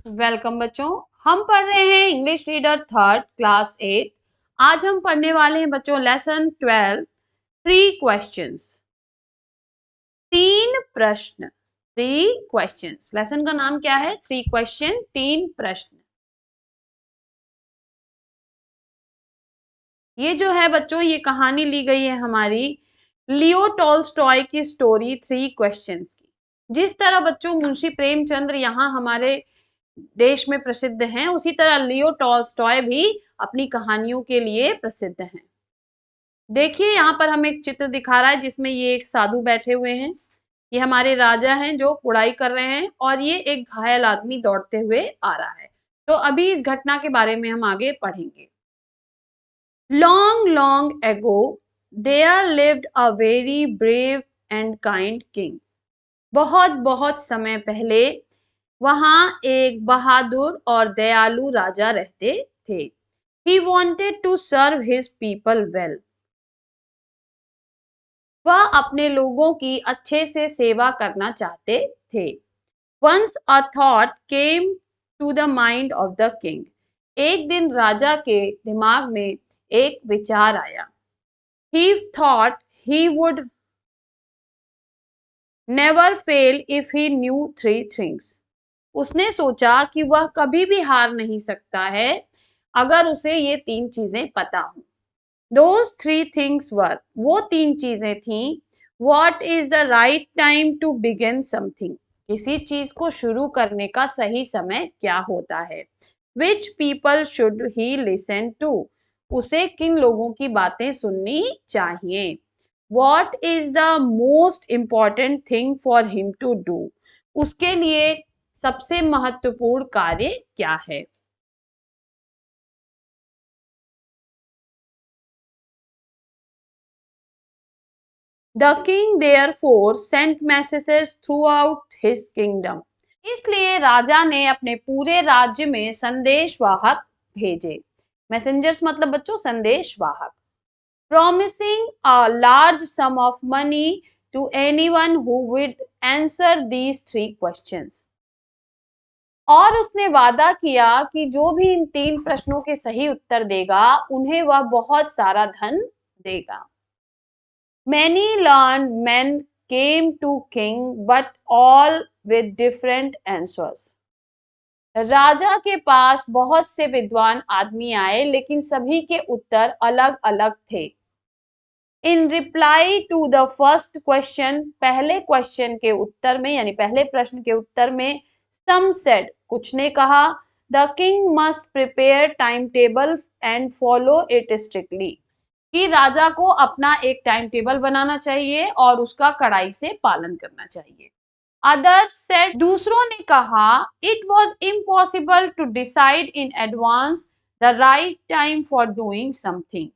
Welcome बच्चों। हम पढ़ रहे हैं इंग्लिश रीडर थर्ड क्लास 8। आज हम पढ़ने वाले हैं बच्चों लेसन 12 3 क्वेश्चंस। 3 प्रश्न 3 क्वेश्चंस। लेसन का नाम क्या है? 3 क्वेश्चन 3 प्रश्न। ये जो है बच्चों ये कहानी ली गई है हमारी लियो टॉल्स्टॉय की स्टोरी 3 क्वेश्चंस की। जिस तरह बच्चों मुंशी प्रेमचंद्र यहाँ हमारे देश में प्रसिद्ध हैं, उसी तरह लियो टॉल्स्टॉय भी अपनी कहानियों के लिए प्रसिद्ध हैं। देखिए यहाँ पर हमें एक चित्र दिखा रहा है जिसमें ये एक साधु बैठे हुए हैं। ये हमारे राजा हैं जो कुड़ाई कर रहे हैं और ये एक घायल आदमी दौड़ते हुए आ रहा है। तो अभी इस घटना के बारे में हम आगे पढ़ेंगे। Long, long ago, there lived a very brave and kind king. बहुत बहुत समय पहले वहां एक बहादुर और दयालु राजा रहते थे। He wanted to serve his people well. वह अपने लोगों की अच्छे से सेवा करना चाहते थे। Once a thought came to the mind of the king. एक दिन राजा के दिमाग में एक विचार आया। He thought he would never fail if he knew 3 things. उसने सोचा कि वह कभी भी हार नहीं सकता है अगर उसे ये 3 चीजें पता हो। Those 3 things were, वो 3 चीजें थीं। What is the right time to begin something? किसी चीज को शुरू करने का सही समय क्या होता है? Which people should he listen to? उसे किन लोगों की बातें सुननी चाहिए? What is the most important thing for him to do? उसके लिए सबसे महत्वपूर्ण कार्य क्या है? The king therefore sent messages throughout his kingdom. इसलिए राजा ने अपने पूरे राज्य में संदेशवाहक भेजे। मैसेंजर्स मतलब बच्चों संदेशवाहक। Promising a large sum of money to anyone who would answer these 3 questions. और उसने वादा किया कि जो भी इन 3 प्रश्नों के सही उत्तर देगा उन्हें वह बहुत सारा धन देगा। Many learned men came to king but all with different answers. राजा के पास बहुत से विद्वान आदमी आए लेकिन सभी के उत्तर अलग अलग थे। In reply to the first question, पहले क्वेश्चन के उत्तर में यानी पहले प्रश्न के उत्तर में सम सेड, कुछ ने कहा the king must prepare time table and follow it strictly, कि राजा को अपना एक टाइम टेबल बनाना चाहिए और उसका कड़ाई से पालन करना चाहिए। अदर्स सेड, दूसरों ने कहा it was impossible to decide in advance the right time for doing something,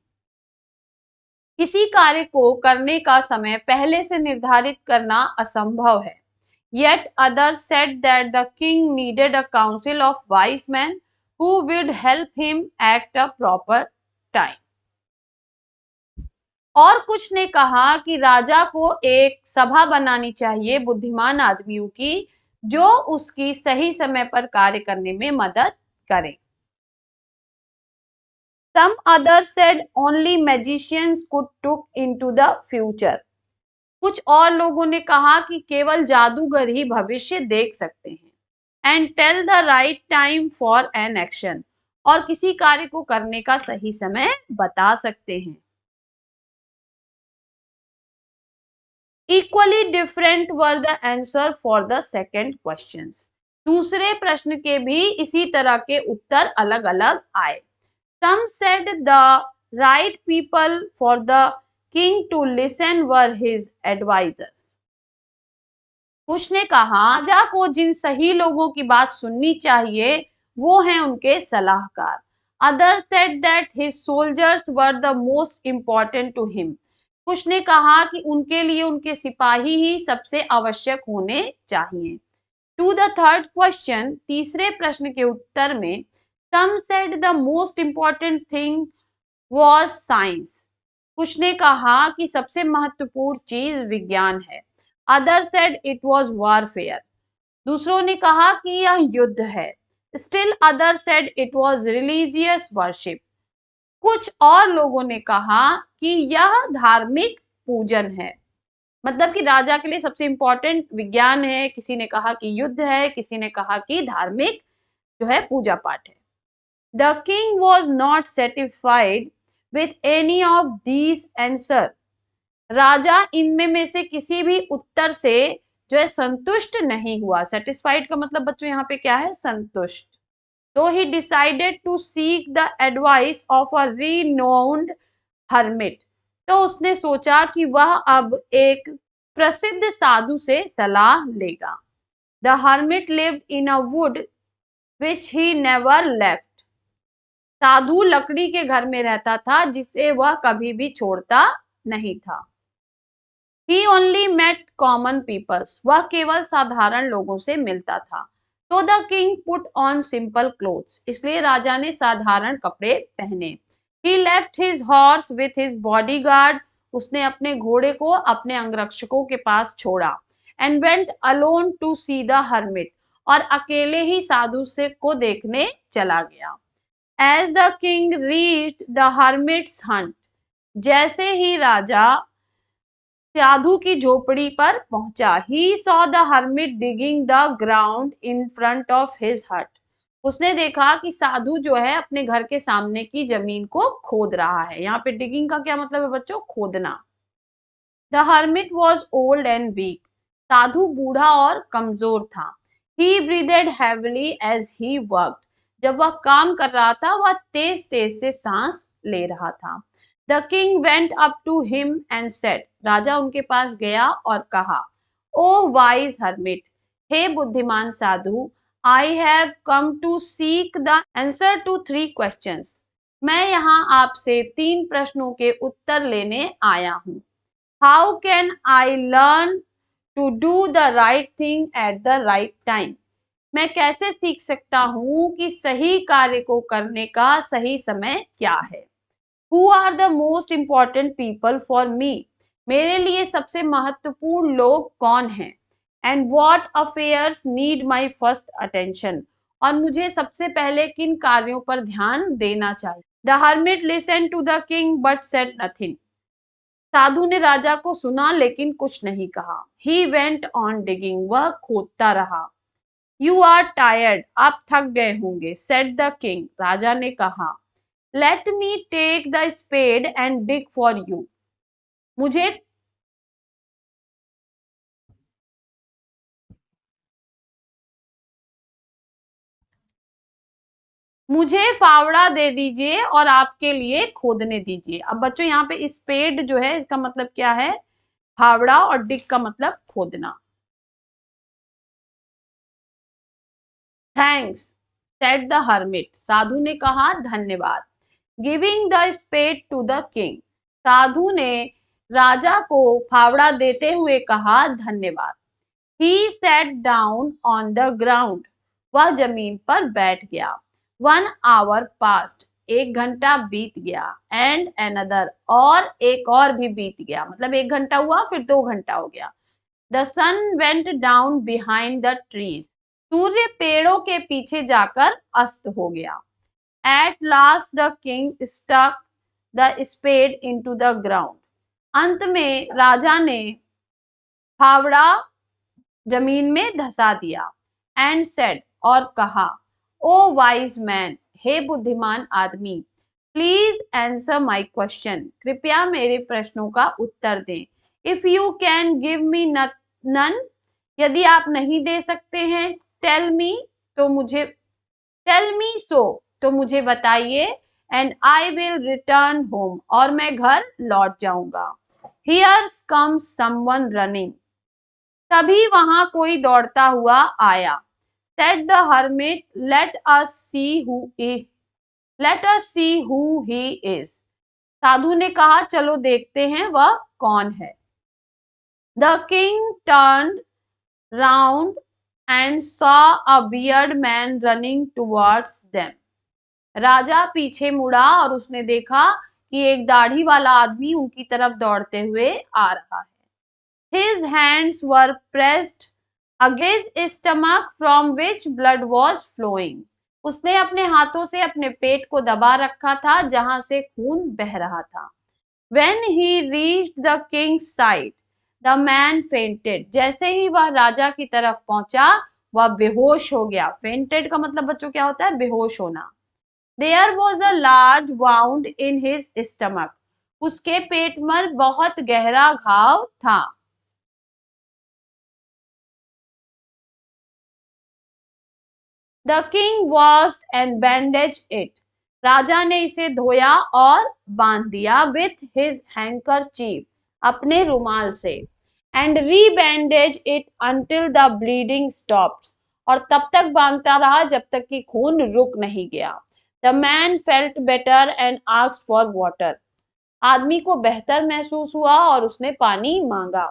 किसी कार्य को करने का समय पहले से निर्धारित करना असंभव है। Yet others said that the king needed a council of wise men who would help him act a proper time. और कुछ ने कहा कि राजा को एक सभा बनानी चाहिए बुद्धिमान आदमियों की जो उसकी सही समय पर कार्य करने में मदद करें। Some others said only magicians could look into the future. कुछ और लोगों ने कहा कि केवल जादूगर ही भविष्य देख सकते हैं। And tell the right time for an action, और किसी कार्य को करने का सही समय बता सकते हैं। Equally different were the answer for the second question, दूसरे प्रश्न के भी इसी तरह के उत्तर अलग अलग आए। Some said the right people for the king to listen were his advisors, कुछ ने कहा राजा को जिन सही लोगों की बात सुननी चाहिए वो हैं उनके सलाहकार। Others said that his soldiers were the most important to him, कुछ ने कहा कि उनके लिए उनके सिपाही ही सबसे आवश्यक होने चाहिए। टू द थर्ड क्वेश्चन, तीसरे प्रश्न के उत्तर में some said the most important thing was science, कुछ ने कहा कि सबसे महत्वपूर्ण चीज विज्ञान है। Other said it was warfare, दूसरों ने कहा कि यह युद्ध है। Still others said it was religious worship. कुछ और लोगों ने कहा कि यह धार्मिक पूजन है, मतलब कि राजा के लिए सबसे इंपॉर्टेंट विज्ञान है, किसी ने कहा कि युद्ध है, किसी ने कहा कि धार्मिक जो है पूजा पाठ है। The king was not satisfied with any of these answers. राजा इनमें में से किसी भी उत्तर से जो है संतुष्ट नहीं हुआ। सेटिस्फाइड का मतलब बच्चों यहाँ पे क्या है, संतुष्ट। So he decided to seek the advice of a renowned hermit. तो उसने सोचा कि वह अब एक प्रसिद्ध साधु से सलाह लेगा। The hermit lived in a wood which he never left. साधु लकड़ी के घर में रहता था जिसे वह कभी भी छोड़ता नहीं था। He only met common peoples. वह केवल साधारण लोगों से मिलता था। So the king put on simple clothes. इसलिए राजा ने साधारण कपड़े पहने। He left his horse with his bodyguard. उसने अपने घोड़े को अपने अंगरक्षकों के पास छोड़ा। And went alone to see the hermit. और अकेले ही साधु से को देखने चला गया। As the king reached the hermit's hut. जैसे ही राजा साधु की झोपड़ी पर पहुंचा, he saw the hermit digging the ground in front of his hut. उसने देखा कि साधु जो है अपने घर के सामने की जमीन को खोद रहा है। यहाँ पे डिगिंग का क्या मतलब है बच्चों, खोदना। The hermit was old and weak. साधु बूढ़ा और कमजोर था। He breathed heavily as he worked. जब वह काम कर रहा था वह तेज तेज से सांस ले रहा था। The king went up to him and said. राजा उनके पास गया और कहा, O wise hermit, हे बुद्धिमान साधु, I have come to seek the answer to 3 questions. मैं यहाँ आपसे 3 प्रश्नों के उत्तर लेने आया हूँ। How can I learn to do the right thing at the right time? मैं कैसे सीख सकता हूँ कि सही कार्य को करने का सही समय क्या है? Who are the most important people for me? मेरे लिए सबसे महत्वपूर्ण लोग कौन हैं? And what affairs need my first attention? और मुझे सबसे पहले किन कार्यों पर ध्यान देना चाहिए? The hermit listened to the king but said nothing. साधु ने राजा को सुना लेकिन कुछ नहीं कहा। He went on digging. वह खोदता रहा। You are tired. आप थक गए होंगे, said the king. राजा ने कहा। Let me take the spade and dig for you. मुझे फावड़ा दे दीजिए और आपके लिए खोदने दीजिए। अब बच्चों यहाँ पे स्पेड जो है इसका मतलब क्या है, फावड़ा, और डिग का मतलब खोदना। Thanks said the hermit. साधु ने कहा धन्यवाद। Giving the spade to the king. साधु ने राजा को फावड़ा देते हुए कहा धन्यवाद। He sat down on the ground. वह जमीन पर बैठ गया। 1 hour passed. 1 घंटा बीत गया। And another. और एक और भी बीत गया, मतलब 1 घंटा हुआ फिर 2 घंटा हो गया। The sun went down behind the trees. सूर्य पेड़ों के पीछे जाकर अस्त हो गया। At last the king stuck the spade into the ground. अंत में राजा ने फावड़ा जमीन में धसा दिया। And said. और कहा, ओ वाइज मैन. हे बुद्धिमान आदमी. Please answer my question. कृपया मेरे प्रश्नों का उत्तर दें। If you can give me none. यदि आप नहीं दे सकते हैं, टेल मी. तो मुझे टेल मी सो. तो मुझे बताइए। And I will return home. और मैं घर लौट जाऊंगा। Here comes someone running. तभी वहां कोई दौड़ता हुआ आया। Said the hermit, let us see who he is. साधु ने कहा चलो देखते हैं वह कौन है। The king turned round and saw a bearded man running towards them. राजा पीछे मुड़ा और उसने देखा कि एक दाढ़ी वाला आदमी उनकी तरफ दौड़ते हुए आ रहा है। His hands were pressed against his stomach from which blood was flowing. उसने अपने हाथों से अपने पेट को दबा रखा था जहां से खून बह रहा था। When he reached the king's side, the man fainted. जैसे ही वह राजा की तरफ पहुंचा, वह बेहोश हो गया। Fainted का मतलब बच्चों क्या होता है? बेहोश होना। There was a large wound in his stomach. उसके पेट में बहुत गहरा घाव था। The king washed and bandaged it. राजा ने इसे धोया और बांध दिया with his handkerchief, अपने रुमाल से, and rebandaged it until the bleeding stopped. और तब तक बांधता रहा जब तक कि खून रुक नहीं गया। The man felt better and asked for water. आदमी को बेहतर महसूस हुआ और उसने पानी मांगा।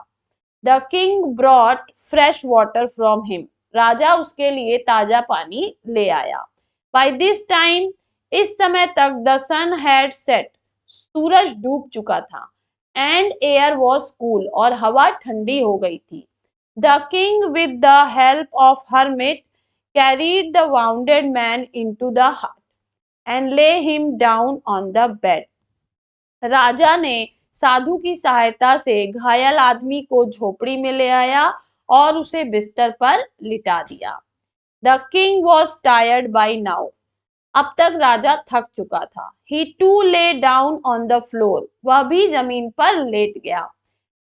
The king brought fresh water from him. राजा उसके लिए ताजा पानी ले आया। बाय दिस टाइम, इस समय तक द सन हैड सेट, सूरज डूब चुका था, एंड एयर वॉज कूल, और हवा ठंडी हो गई थी। The king with the help of hermit carried the wounded man into the hut and lay him down on the bed. राजा ने साधु की सहायता से घायल आदमी को झोपड़ी में ले आया और उसे बिस्तर पर लिटा दिया। The king was tired by now. अब तक राजा थक चुका था। He too lay down on the floor. वह भी जमीन पर लेट गया।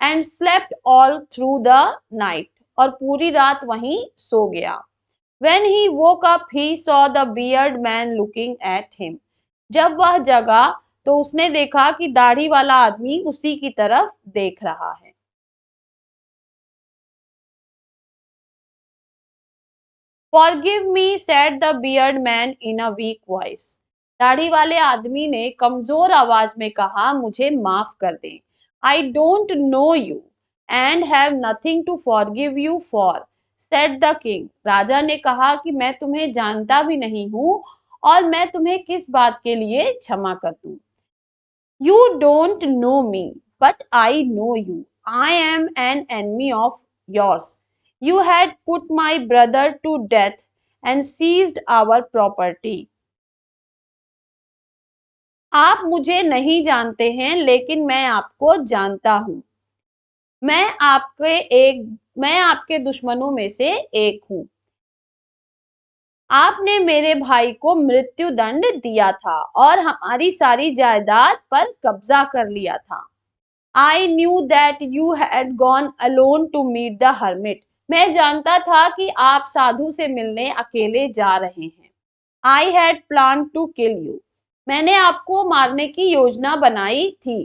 And slept all through the night. और पूरी रात वहीं सो गया। When he woke up, he saw the beard man looking at him. जब वह जगा तो उसने देखा कि दाढ़ी वाला आदमी उसी की तरफ देख रहा है। Forgive me, said the beard man in a weak voice. दाढ़ी वाले आदमी ने कमजोर आवाज में कहा, मुझे माफ कर दें। I don't know you and have nothing to forgive you for, said the king. राजा ने कहा कि मैं तुम्हें जानता भी नहीं हूं और मैं तुम्हें किस बात के लिए क्षमा कर दूं। You don't know me, but I know you. I am an enemy of yours. You had put my brother to death and seized our property. आप मुझे नहीं जानते हैं, लेकिन मैं आपको जानता हूं। मैं मैं आपके दुश्मनों में से एक हूं। आपने मेरे भाई को मृत्यु दंड दिया था और हमारी सारी जायदाद पर कब्जा कर लिया था। I knew that you had gone alone to meet the hermit. मैं जानता था कि आप साधु से मिलने अकेले जा रहे हैं। I had planned to kill you. मैंने आपको मारने की योजना बनाई थी।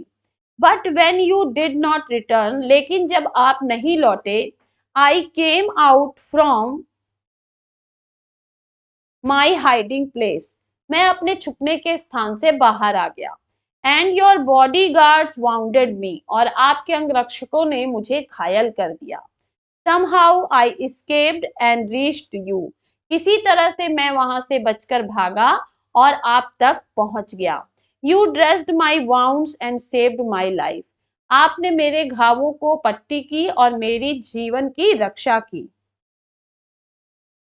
But when you did not return, लेकिन जब आप नहीं लौटे, I came out from my hiding place. मैं अपने छुपने के स्थान से बाहर आ गया। And your bodyguards wounded me. और आपके अंगरक्षकों ने मुझे घायल कर दिया। Somehow I escaped and reached you. किसी तरह से मैं वहां से बचकर भागा और आप तक पहुंच गया। You dressed my wounds and saved my life. आपने मेरे घावों को पट्टी की और मेरी जीवन की रक्षा की।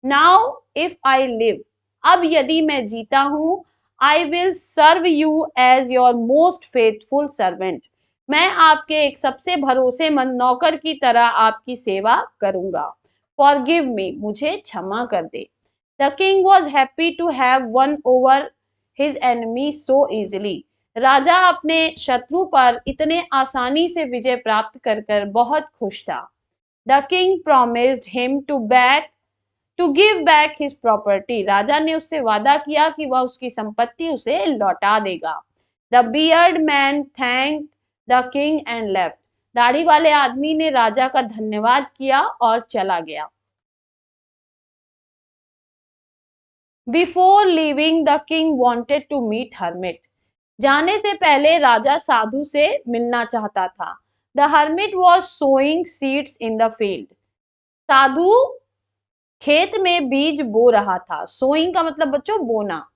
Now if I live, अब यदि मैं जीता हूं, I will serve you as your most faithful servant. मैं आपके एक सबसे भरोसेमंद नौकर की तरह आपकी सेवा करूंगा। Forgive me, मुझे क्षमा कर दे। The king was happy to have won over his enemy so easily. राजा अपने शत्रु पर इतने आसानी से विजय प्राप्त कर कर बहुत खुश था। The king promised him to give back his property. राजा ने उससे वादा किया कि वह उसकी संपत्ति उसे लौटा देगा। The beard man thanked the king and left. दाढ़ी वाले आदमी ने राजा का धन्यवाद किया और चला गया। Before leaving, the king wanted to meet hermit. जाने से पहले राजा साधु से मिलना चाहता था। The hermit was sowing seeds in the field. साधु खेत में बीज बो रहा था। सोइंग का मतलब बच्चों बोना।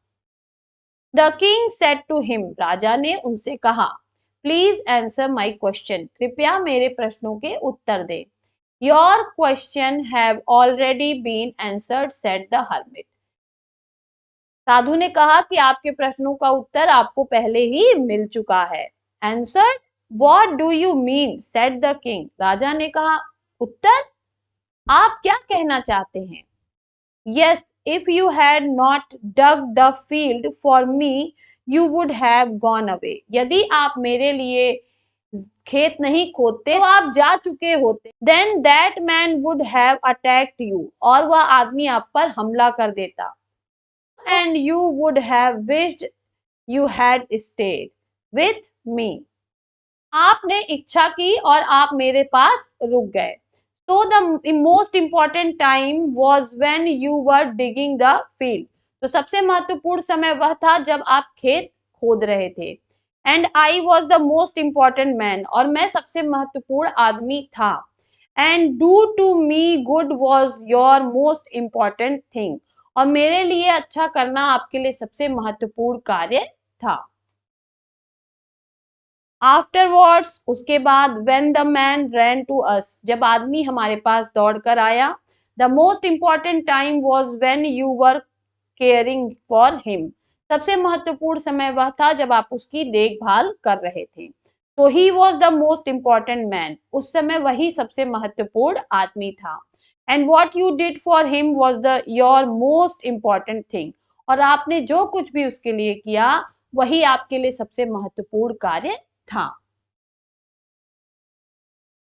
The king said to him, राजा ने उनसे कहा, प्लीज आंसर माई क्वेश्चन, कृपया मेरे प्रश्नों के उत्तर दे। Your question have already been answered, said the hermit. साधु ने कहा कि आपके प्रश्नों का उत्तर आपको पहले ही मिल चुका है। Answer, what do you mean, said the king. राजा ने कहा, उत्तर, आप क्या कहना चाहते हैं? Yes, if you had not dug the field for me you would have gone away. यदि आप मेरे लिए खेत नहीं खोदते तो आप जा चुके होते। Then that man would have attacked you, और वह आदमी आप पर हमला कर देता। And you would have wished you had stayed with me. आपने इच्छा की और आप मेरे पास रुक गए। So the most important time was when you were digging the field. तो सबसे महत्वपूर्ण समय वह था जब आप खेत खोद रहे थे। And I was the most important man. और मैं सबसे महत्वपूर्ण आदमी था। And do to me good was your most important thing. और मेरे लिए अच्छा करना आपके लिए सबसे महत्वपूर्ण कार्य था। आफ्टरवर्ड्स, उसके बाद, when the man ran to us, जब आदमी हमारे पास दौड़ कर आया। The most important time was when you were caring for him, सबसे महत्वपूर्ण समय वह था जब आप उसकी देखभाल कर रहे थे। तो he was the most important man, उस समय वही सबसे महत्वपूर्ण आदमी था। And what you did for him was the your most important thing, और आपने जो कुछ भी उसके लिए किया वही आपके लिए सबसे महत्वपूर्ण कार्य था।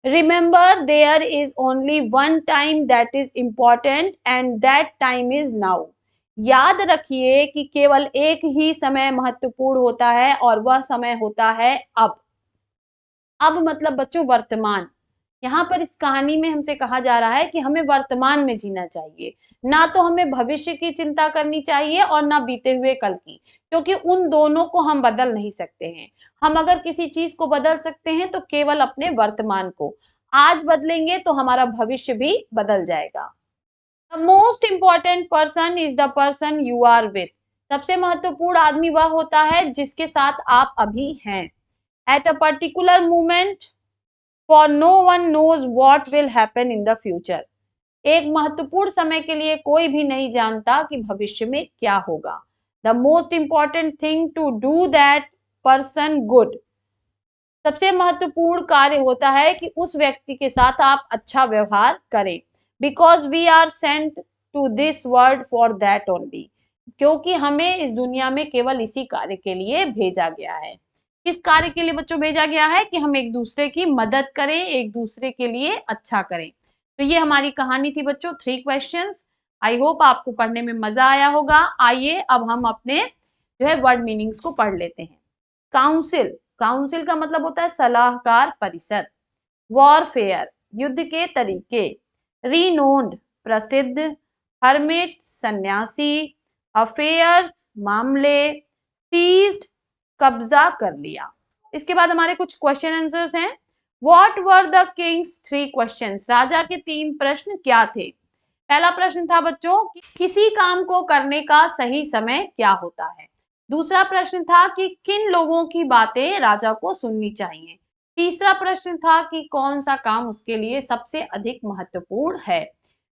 Remember, there is only one time that is important and that time is now. याद रखिए कि केवल एक ही समय महत्वपूर्ण होता है और वह समय होता है अब। अब मतलब बच्चों वर्तमान। यहाँ पर इस कहानी में हमसे कहा जा रहा है कि हमें वर्तमान में जीना चाहिए, ना तो हमें भविष्य की चिंता करनी चाहिए और ना बीते हुए कल की, क्योंकि उन दोनों को हम बदल नहीं सकते हैं। हम अगर किसी चीज को बदल सकते हैं तो केवल अपने वर्तमान को। आज बदलेंगे तो हमारा भविष्य भी बदल जाएगा। The most important person is the person you are with, सबसे महत्वपूर्ण आदमी वह होता है जिसके साथ आप अभी हैं। At a particular moment, for no one knows what will happen in the future, एक महत्वपूर्ण समय के लिए कोई भी नहीं जानता कि भविष्य में क्या होगा। The most important thing to do that person good, सबसे महत्वपूर्ण कार्य होता है कि उस व्यक्ति के साथ आप अच्छा व्यवहार करें। Because we are sent to this world for that only, क्योंकि हमें इस दुनिया में केवल इसी कार्य के लिए भेजा गया है। किस कार्य के लिए बच्चों भेजा गया है? कि हम एक दूसरे की मदद करें, एक दूसरे के लिए अच्छा करें। तो ये हमारी कहानी थी बच्चों, 3 क्वेश्चंस। आई होप आपको पढ़ने में मजा आया होगा। आइए अब हम अपने जो है वर्ड मीनिंग्स को पढ़ लेते हैं। काउंसिल, काउंसिल का मतलब होता है सलाहकार परिषद। वॉरफेयर, युद्ध के तरीके। रिनोन्ड, प्रसिद्ध। हर्मिट, सन्यासी। अफेयर्स, मामले। सीज्ड, कब्जा कर लिया। इसके बाद हमारे कुछ क्वेश्चन आंसर्स हैं। What were the king's 3 questions, राजा के 3 प्रश्न क्या थे? पहला प्रश्न था बच्चों कि किसी काम को करने का सही समय क्या होता है। दूसरा प्रश्न था कि किन लोगों की बातें राजा को सुननी चाहिए। तीसरा प्रश्न था कि कौन सा काम उसके लिए सबसे अधिक महत्वपूर्ण है।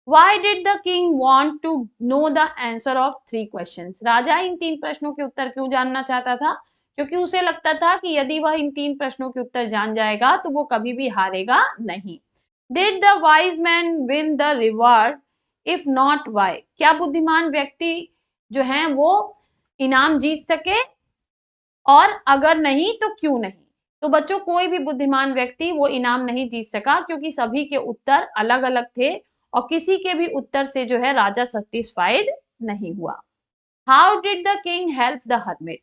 Why did the king want to know the answer of 3 questions? राजा इन 3 प्रश्नों के उत्तर क्यों जानना चाहता था? क्योंकि उसे लगता था कि यदि वह इन 3 प्रश्नों के उत्तर जान जाएगा तो वो कभी भी हारेगा नहीं। Did the wise man win the reward? If not, why? क्या बुद्धिमान व्यक्ति जो है वो इनाम जीत सके, और अगर नहीं तो क्यों नहीं? तो बच्चों कोई भी बुद्धिमान व्यक्ति वो इनाम नहीं जीत सका, क्योंकि सभी के उत्तर अलग अलग थे और किसी के भी उत्तर से जो है राजा सेटिस्फाइड नहीं हुआ। How did the king help the hermit,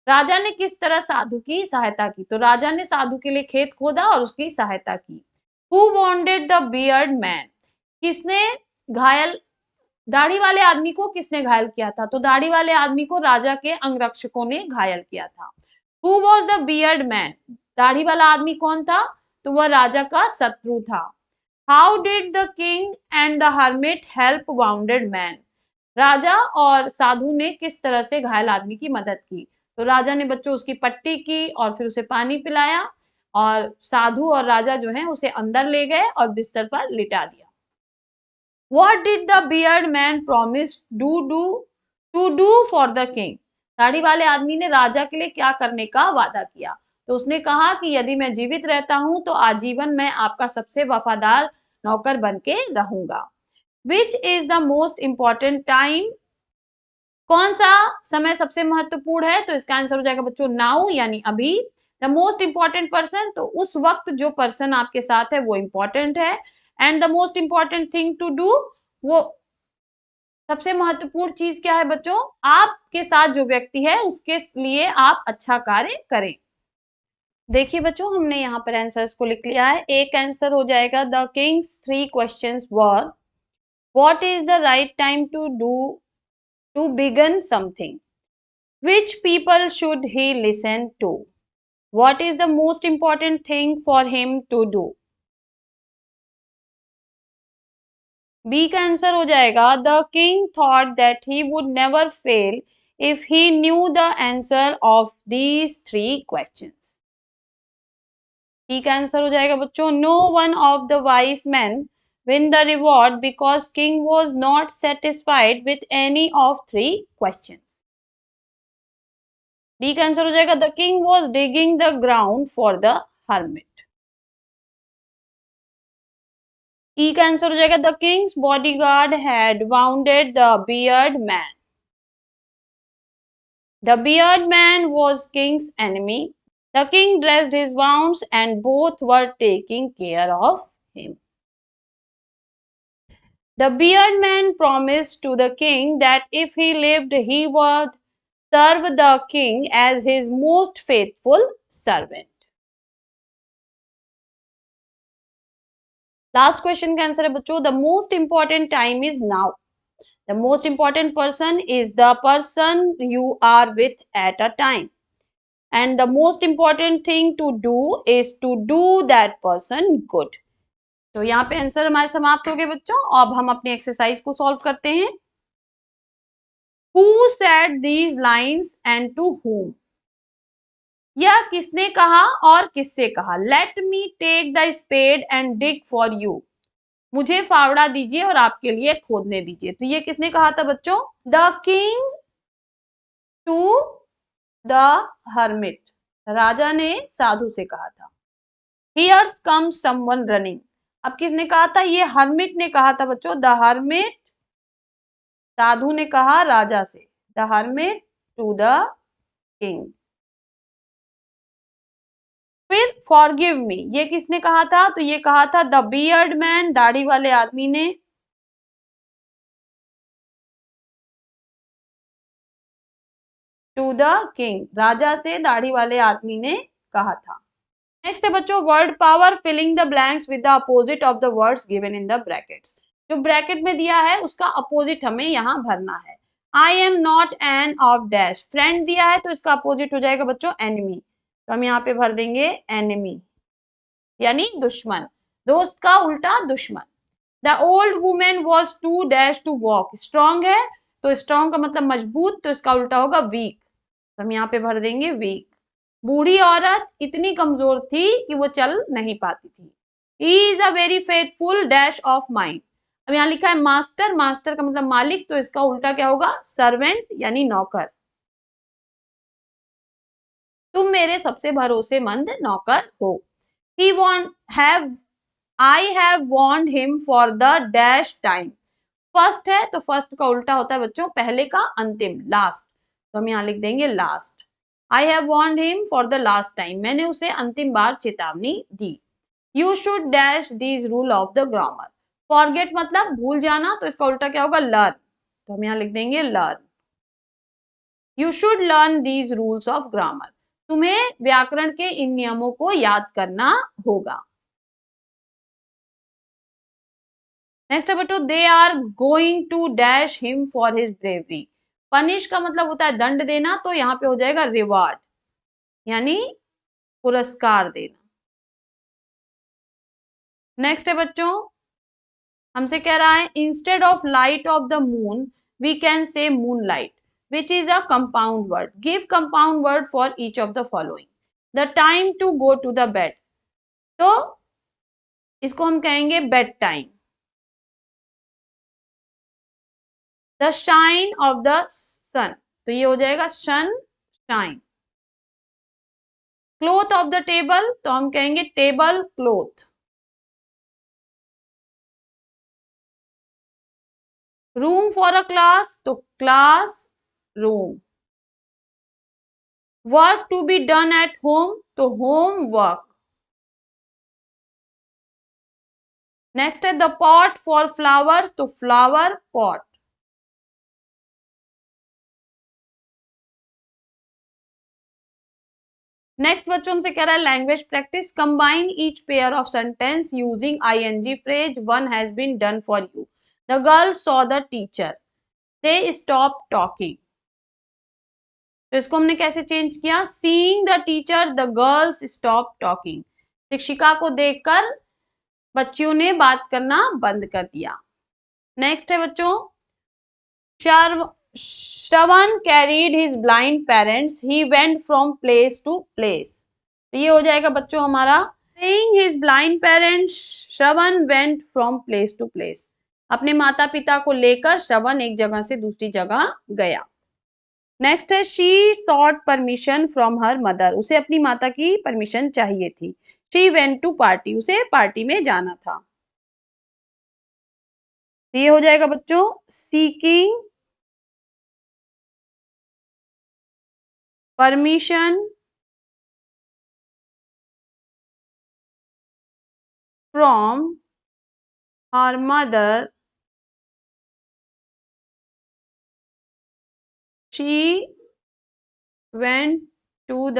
राजा ने किस तरह साधु की सहायता की? तो राजा ने साधु के लिए खेत खोदा और उसकी सहायता की। Who wounded the beard man, किसने घायल, दाढ़ी वाले आदमी को किसने घायल किया था? तो दाढ़ी वाले आदमी को राजा के अंगरक्षकों ने घायल किया था। Who was the beard man, दाढ़ी वाला आदमी कौन था? तो वह राजा का शत्रु था। How did the king and the hermit help wounded man, राजा और साधु ने किस तरह से घायल आदमी की मदद की? तो राजा ने बच्चों उसकी पट्टी की और फिर उसे पानी पिलाया, और साधु और राजा जो है उसे अंदर ले गए और बिस्तर पर लिटा दिया। What did the beard man promise to do to do for the king, दाढ़ी वाले आदमी ने राजा के लिए क्या करने का वादा किया? तो उसने कहा कि यदि मैं जीवित रहता हूं तो आजीवन मैं आपका सबसे वफादार नौकर बन के रहूंगा। Which is the most important time, कौन सा समय सबसे महत्वपूर्ण है? तो इसका आंसर हो जाएगा बच्चों नाउ, यानी अभी। द मोस्ट इंपॉर्टेंट पर्सन, तो उस वक्त जो पर्सन आपके साथ है वो इंपॉर्टेंट है। And the most important thing to do, वो सबसे महत्वपूर्ण चीज क्या है बच्चों? आपके साथ जो व्यक्ति है उसके लिए आप अच्छा कार्य करें। देखिए बच्चों, हमने यहाँ पर आंसर्स को लिख लिया है। एक आंसर हो जाएगा the king's three questions were, what is the right time to do to begin something, which people should he listen to, what is the most important thing for him to do। B का answer हो जाएगा the king thought that he would never fail if he knew the answer of these three questions. C का answer हो जाएगा बच्चों no one of the wise man win the reward because king was not satisfied with any of three questions. D का answer हो जाएगा the king was digging the ground for the hermit. E का answer हो जाएगा the Kings bodyguard had bounded the beard man. The beard man was Kings enemy. The king dressed his wounds and both were taking care of him. The beard man promised to the king that if he lived he would serve the king as his most faithful servant. Last question का answer है बच्चों the most important time is now. The most important person is the person you are with at a time. And the most important thing to do is to do that person good. तो यहाँ पे answer हमारे समाप्त हो गए बच्चों। अब हम अपनी एक्सरसाइज को सॉल्व करते हैं। Who said these lines and to whom? यह किसने कहा और किससे कहा? Let me take the spade and dig for you. मुझे फावड़ा दीजिए और आपके लिए खोदने दीजिए। तो ये किसने कहा था बच्चों? The king to the hermit, राजा ने साधु से कहा था। Here comes someone running, अब किसने कहा था? ये हर्मिट ने कहा था बच्चों। द हर्मिट, साधु ने कहा राजा से। The hermit to the king. फिर फॉरगिव मी, ये किसने कहा था? तो ये कहा था द बियर्ड मैन, दाढ़ी वाले आदमी ने। टू द किंग, राजा से दाढ़ी वाले आदमी ने कहा था। नेक्स्ट है बच्चों word power, filling the blanks with the opposite of the words given in the brackets. जो ब्रैकेट में दिया है उसका अपोजिट हमें यहाँ भरना है। I am not an of dash, friend दिया है तो इसका अपोजिट हो जाएगा बच्चों एनिमी। तो हम यहाँ पे भर देंगे एनिमी, यानी दुश्मन। दोस्त का उल्टा दुश्मन। The old women was too dash to walk, strong है तो स्ट्रॉन्ग का मतलब मजबूत, तो इसका उल्टा होगा वीक। तो हम यहाँ पे भर देंगे वीक। बूढ़ी औरत इतनी कमजोर थी कि वो चल नहीं पाती थी। He is a very faithful dash of mind. अब यहाँ लिखा है मास्टर, मास्टर का मतलब मालिक, तो इसका उल्टा क्या होगा? सर्वेंट यानी नौकर। तुम मेरे सबसे भरोसेमंद नौकर हो। He won't have, I have warned him for the dash time. First है तो फर्स्ट का उल्टा होता है बच्चों पहले का अंतिम, लास्ट। तो हम यहाँ लिख देंगे last. I have warned him for the last time, मैंने उसे अंतिम बार चेतावनी दी। You should dash these rule of the grammar. Forget मतलब भूल जाना, तो इसका उल्टा क्या होगा? लर्न। तो हम यहाँ लिख देंगे learn. You should learn these rules of grammar, तुम्हें व्याकरण के इन नियमों को याद करना होगा। नेक्स्ट है बच्चों they are going to dash him for his bravery. Punish का मतलब होता है दंड देना, तो यहाँ पे हो जाएगा रिवार्ड, यानी पुरस्कार देना। नेक्स्ट है बच्चों हमसे कह रहा है instead of light of the moon we can say moon light, which is a compound word. Give compound word for each of the following. The time to go to the bed, तो इसको हम कहेंगे bed time. The shine of the sun, तो ये हो जाएगा sun shine. Cloth of the table, तो हम कहेंगे table cloth. Room for a class, तो class room. Work to be done at home, तो होम वर्क। नेक्स्ट है द पॉट फॉर फ्लावर्स, तो फ्लावर पॉट। नेक्स्ट बच्चों हमसे कह रहा है language practice, combine each pair of sentence using ING phrase, one has been done for you. The girl saw the teacher, they stop talking. तो इसको हमने कैसे चेंज किया, seeing the teacher the girls stop talking. शिक्षिका को देखकर बच्चियों ने बात करना बंद कर दिया। नेक्स्ट है बच्चों, Shravan carried his blind parents, he went from place to place. ये हो जाएगा बच्चों हमारा saying his blind parents, Shravan went from place to place. अपने माता पिता को लेकर श्रवण एक जगह से दूसरी जगह गया। नेक्स्ट है she sought permission from her mother, उसे अपनी माता की परमिशन चाहिए थी। शी वेंट टू पार्टी, उसे पार्टी में जाना था। ये हो जाएगा बच्चों seeking permission from her mother, she went to the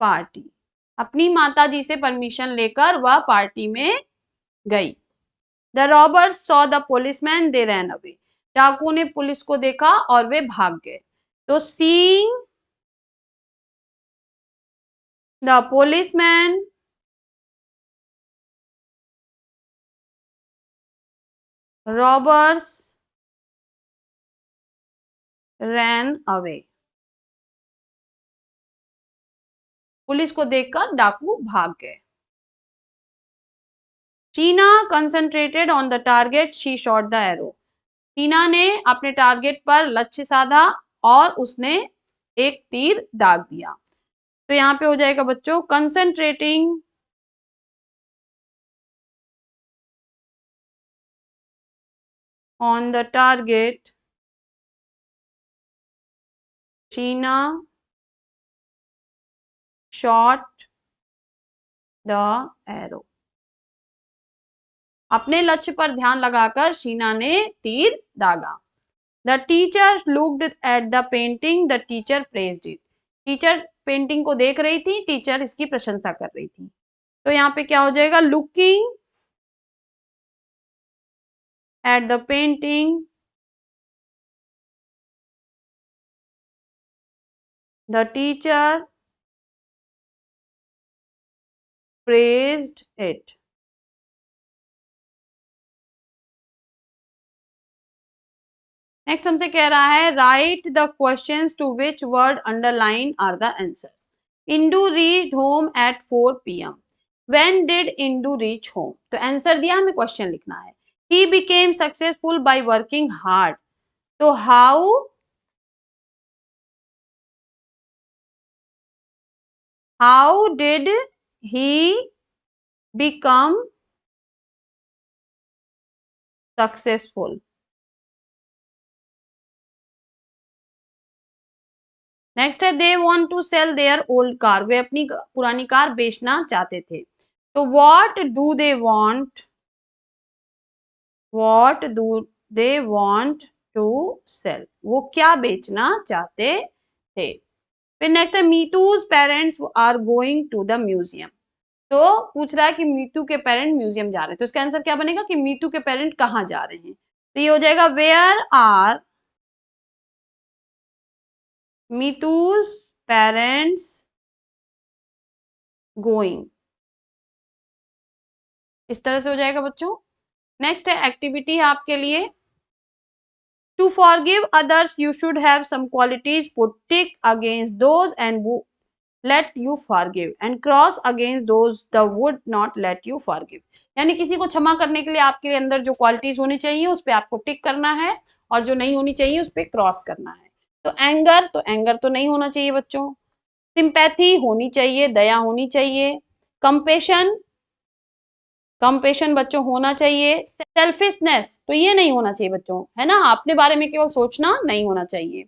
party. अपनी माता जी से परमिशन लेकर वह पार्टी में गई। The robbers saw the policeman, they ran away. डाकुओं ने पुलिस को देखा और वे भाग गए। तो seeing the policeman, robbers ran away. Police को देखकर डाकू भाग गए। Tina concentrated on the target, she shot the arrow. Tina ने अपने टारगेट पर लक्ष्य साधा और उसने एक तीर दाग दिया। तो यहाँ पे हो जाएगा बच्चों concentrating on the target, Tina shot the arrow. अपने लक्ष्य पर ध्यान लगाकर शीना ने तीर दागा। The teacher looked at the painting, the teacher praised it. Teacher painting को देख रही थी, टीचर इसकी प्रशंसा कर रही थी। तो यहाँ पे क्या हो जाएगा looking at the painting, the teacher praised it. Next हमसे कह रहा है write the questions to which word underline are the answer. Indu reached home at 4 PM। When did Indu reach home, तो आंसर दिया हमें क्वेश्चन लिखना है। He became successful by working hard, तो how did he become successful. Next है they want to sell their old car, वे अपनी पुरानी कार बेचना चाहते थे। तो what do they want to sell, वो क्या बेचना चाहते थे। फिर नेक्स्ट है Meetu's parents are going to the museum, तो पूछ रहा है कि मीतू के पेरेंट म्यूजियम जा रहे हैं। तो इसका आंसर क्या बनेगा कि मीतू के पेरेंट कहाँ जा रहे हैं। तो ये हो जाएगा वेयर आर मीतूज पेरेंट्स गोइंग। इस तरह से हो जाएगा बच्चों। नेक्स्ट है एक्टिविटी है आपके लिए, to forgive others you should have some qualities, put tick against those and let you forgive and cross against those the would not let you forgive। यानी किसी को क्षमा करने के लिए आपके अंदर जो क्वालिटीज होनी चाहिए उस पर आपको टिक करना है और जो नहीं होनी चाहिए उस पर क्रॉस करना है। तो एंगर तो नहीं होना चाहिए बच्चों। सिंपैथी होनी चाहिए, दया होनी चाहिए। कंपेशन, कंपेशन बच्चों होना चाहिए। सेल्फिशनेस तो ये नहीं होना चाहिए बच्चों, है ना, अपने बारे में केवल सोचना नहीं होना चाहिए।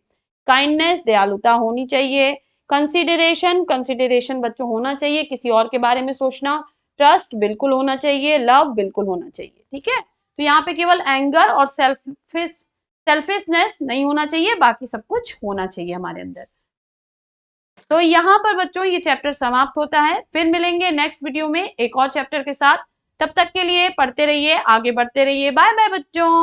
काइंडनेस, दयालुता होनी चाहिए। कंसिडरेशन, कंसिडरेशन बच्चों होना चाहिए, किसी और के बारे में सोचना। ट्रस्ट बिल्कुल होना चाहिए। लव बिल्कुल होना चाहिए। ठीक है, तो यहाँ पे केवल एंगर और सेल्फिशनेस नहीं होना चाहिए, बाकी सब कुछ होना चाहिए हमारे अंदर। तो यहाँ पर बच्चों ये चैप्टर समाप्त होता है। फिर मिलेंगे नेक्स्ट वीडियो में एक और चैप्टर के साथ। तब तक के लिए पढ़ते रहिए, आगे बढ़ते रहिए। बाय बाय बच्चों।